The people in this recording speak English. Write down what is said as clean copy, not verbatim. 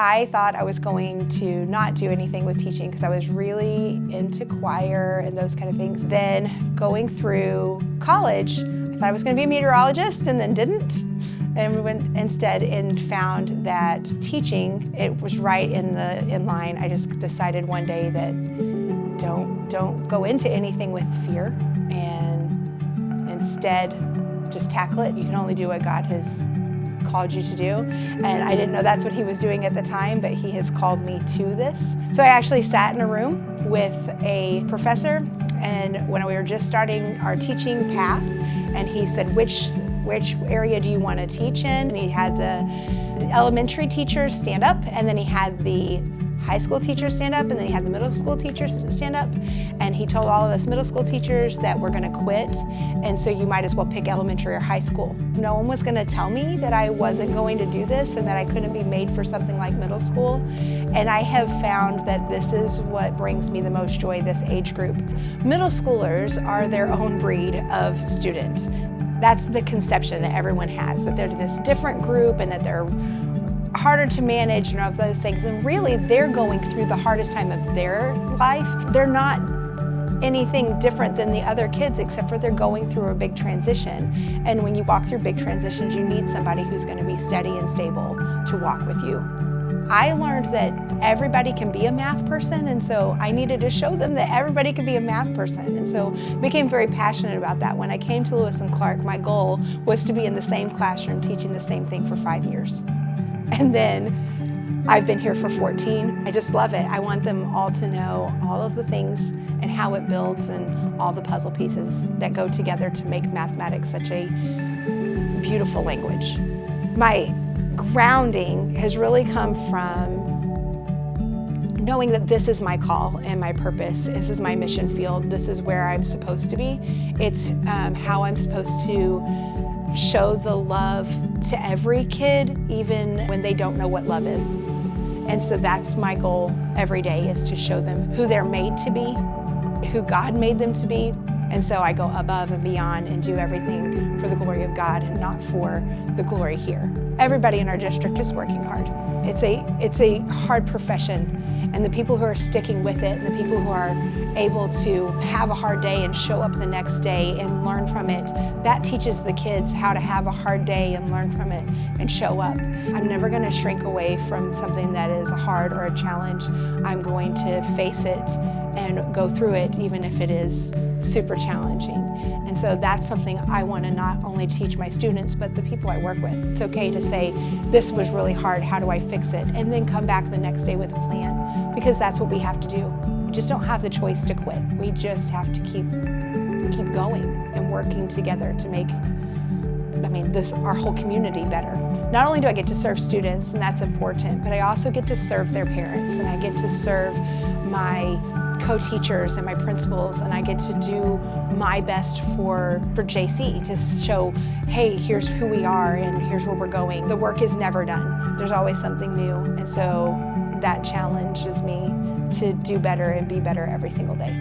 I thought I was going to not do anything with teaching because I was really into choir and those kind of things. Then going through college, I thought I was going to be a meteorologist and then didn't. And we went instead and found that teaching, it was right in line. I just decided one day that don't go into anything with fear and instead just tackle it. You can only do what God has called you to do. And I didn't know that's what he was doing at the time, but he has called me to this. So I actually sat in a room with a professor, and when we were just starting our teaching path, and he said, which area do you want to teach in? And he had the elementary teachers stand up, and then he had the high school teachers stand up, and then he had the middle school teachers stand up. And he told all of us middle school teachers that we're going to quit, and so you might as well pick elementary or high school. No one was going to tell me that I wasn't going to do this and that I couldn't be made for something like middle school. And I have found that this is what brings me the most joy, this age group. Middle schoolers are their own breed of student. That's the conception that everyone has, that they're this different group and that they're harder to manage and all of those things. And really, they're going through the hardest time of their life. They're not anything different than the other kids, except for they're going through a big transition. And when you walk through big transitions, you need somebody who's going to be steady and stable to walk with you. I learned that everybody can be a math person, and so I needed to show them that everybody can be a math person. And so I became very passionate about that. When I came to Lewis and Clark, my goal was to be in the same classroom teaching the same thing for 5 years. And then I've been here for 14. I just love it. I want them all to know all of the things and how it builds and all the puzzle pieces that go together to make mathematics such a beautiful language. My grounding has really come from knowing that this is my call and my purpose. This is my mission field. This is where I'm supposed to be. It's how I'm supposed to show the love to every kid, even when they don't know what love is. And so that's my goal every day, is to show them who they're made to be, who God made them to be. And so I go above and beyond and do everything for the glory of God and not for the glory here. Everybody in our district is working hard. It's a hard profession, and the people who are sticking with it and the people who are able to have a hard day and show up the next day and learn from it, that teaches the kids how to have a hard day and learn from it and show up. I'm never going to shrink away from something that is hard or a challenge. I'm going to face it and go through it, even if it is super challenging. And so that's something I want to not only teach my students, but the people I work with. It's okay to say, this was really hard, how do I fix it? And then come back the next day with a plan, because that's what we have to do. We just don't have the choice to quit. We just have to keep going and working together to make, our whole community better. Not only do I get to serve students, and that's important, but I also get to serve their parents, and I get to serve my co-teachers and my principals, and I get to do my best for JC to show, hey, here's who we are and here's where we're going. The work is never done. There's always something new, and so that challenges me to do better and be better every single day.